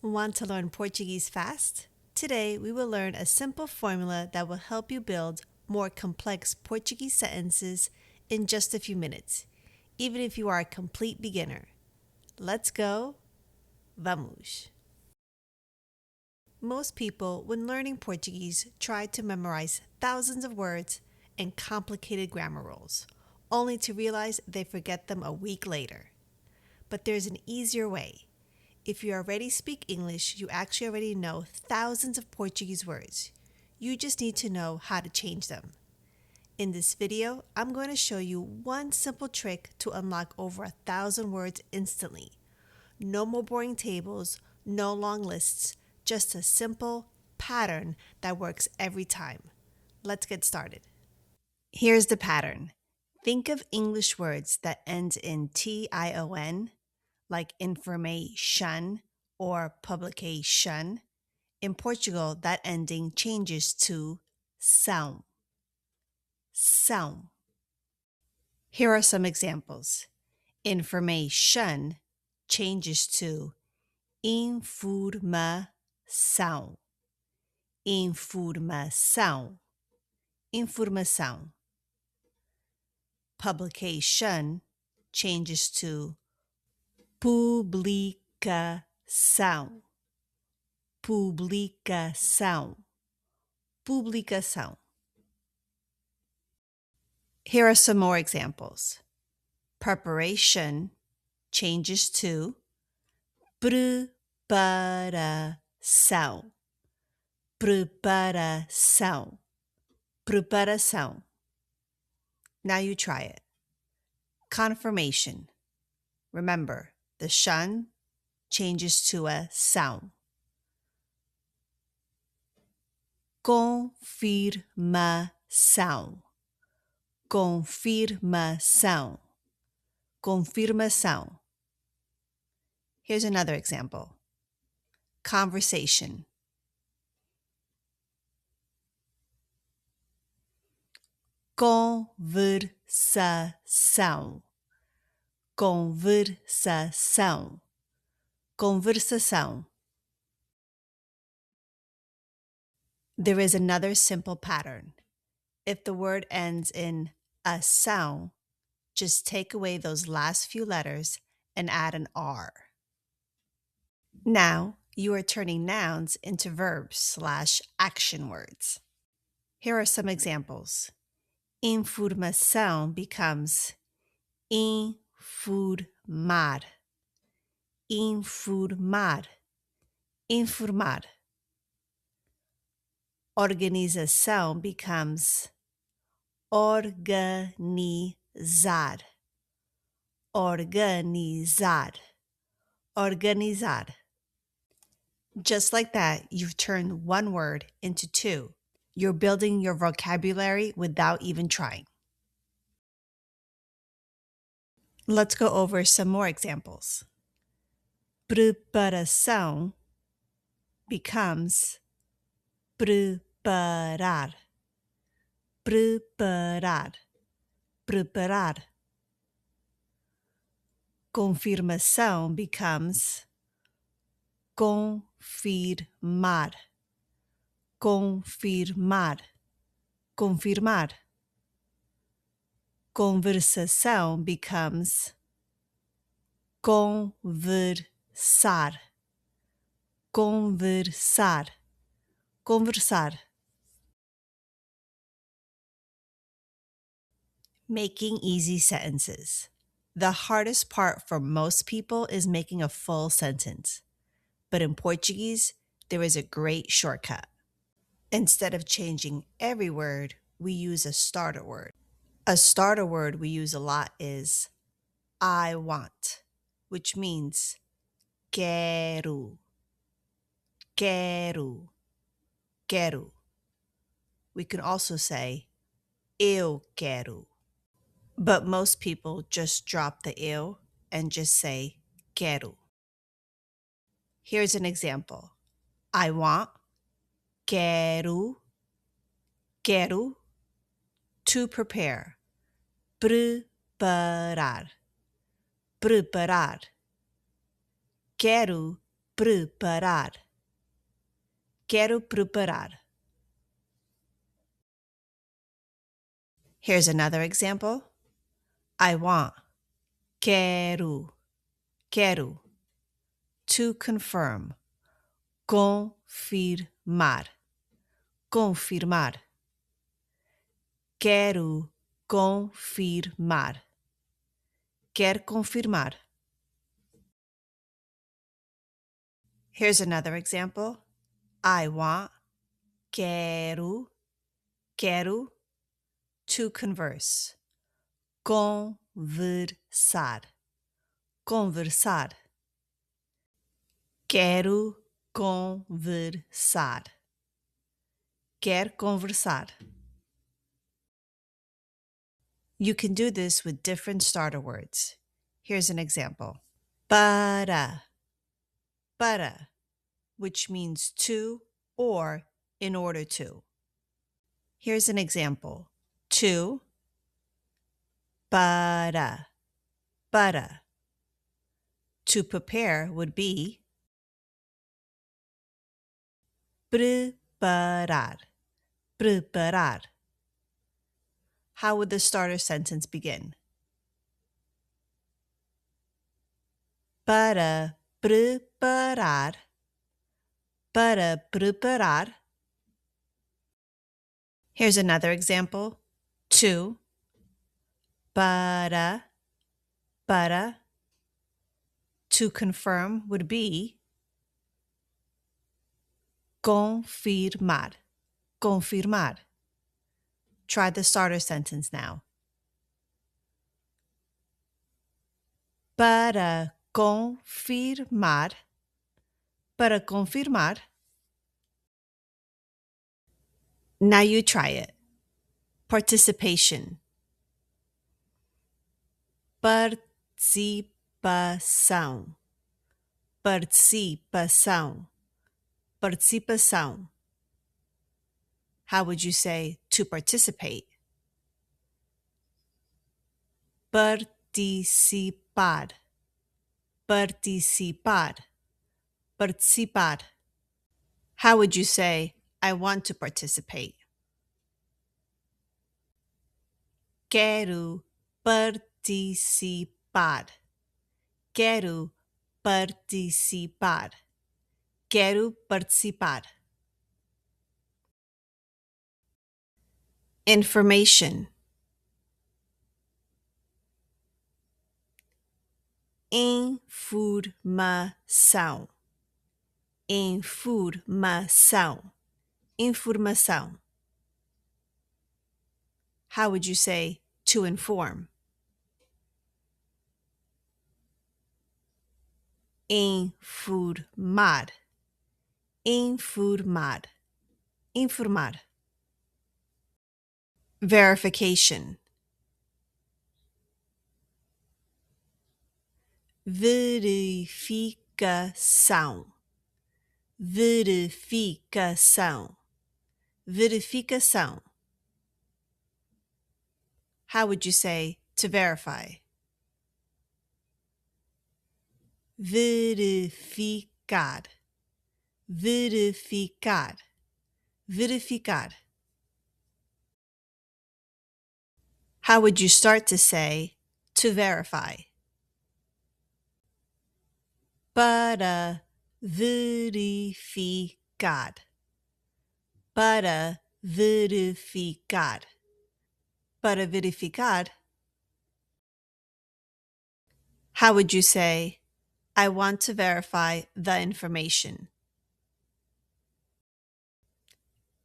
Want to learn Portuguese fast? Today, we will learn a simple formula that will help you build more complex Portuguese sentences in just a few minutes, even if you are a complete beginner. Let's go. Vamos! Most people, when learning Portuguese, try to memorize thousands of words and complicated grammar rules, only to realize they forget them a week later. But there's an easier way. If you already speak English, you actually already know thousands of Portuguese words. You just need to know how to change them. In this video, I'm going to show you one simple trick to unlock over 1,000 words instantly. No more boring tables, no long lists, just a simple pattern that works every time. Let's get started. Here's the pattern. Think of English words that end in tion, like information or publication. In Portugal, that ending changes to são. São. Here are some examples. Information changes to informação. Informação. Informação. Publication changes to publicação. Publicação. Publicação. Here are some more examples. Preparation changes to preparação. Preparação. Preparação. Now you try it. Confirmation. Remember, the shun changes to a são. Confirmação. Confirmação. Confirmação. Here's another example. Conversation. Conversação. Conversação. Conversação. There is another simple pattern. If the word ends in ação, just take away those last few letters and add an R. Now, you are turning nouns into verbs/action words. Here are some examples. Informação becomes informar. Informar. Informar. Organização becomes organizar. Organizar. Organizar. Just like that, you've turned one word into two. You're building your vocabulary without even trying. Let's go over some more examples. Preparação becomes preparar. Preparar. Preparar. Confirmação becomes confirmar. Confirmar. Confirmar. Conversação becomes conversar. Conversar. Conversar. Making easy sentences. The hardest part for most people is making a full sentence. But in Portuguese, there is a great shortcut. Instead of changing every word, we use a starter word. A starter word we use a lot is I want, which means quero. Quero. Quero. We can also say eu quero. But most people just drop the eu and just say quero. Here's an example. I want, quero, quero, to prepare. Preparar. Preparar. Quero preparar. Quero preparar. Here's another example. I want. Quero. Quero. To confirm. Confirmar. Confirmar. Quero confirmar. Quer confirmar. Here's another example. I want. Quero. Quero. To converse. Conversar. Conversar. Quero conversar. Quer conversar. You can do this with different starter words. Here's an example. Para. Para, which means to or in order to. Here's an example. To. Para. Para. To prepare would be preparar. Preparar. How would the starter sentence begin? Para preparar. Para preparar. Here's another example. To. Para. Para. To confirm would be confirmar. Confirmar. Try the starter sentence now. Para confirmar. Para confirmar. Now you try it. Participation. Participação. Participação. Participação. How would you say to participate? Participar. Participar. Participar. How would you say I want to participate? Quero participar. Quero participar. Quero participar. Information. Informação. Informação. Informação. How would you say to inform? Informar. Informar. Informar. Verification. Verificação. Verificação. Verificação. How would you say to verify? Verificar. Verificar. Verificar. How would you start to say to verify? Para verificar. Para verificar. Para verificar. How would you say, I want to verify the information?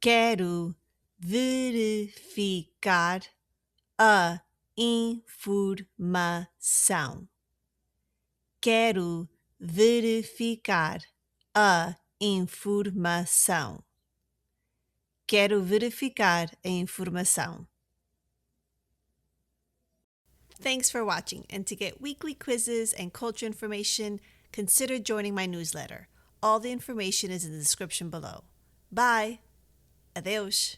Quero verificar a informação. Quero verificar a informação. Quero verificar a informação. Thanks for watching, and to get weekly quizzes and culture information, consider joining my newsletter. All the information is in the description below. Bye! Adeus!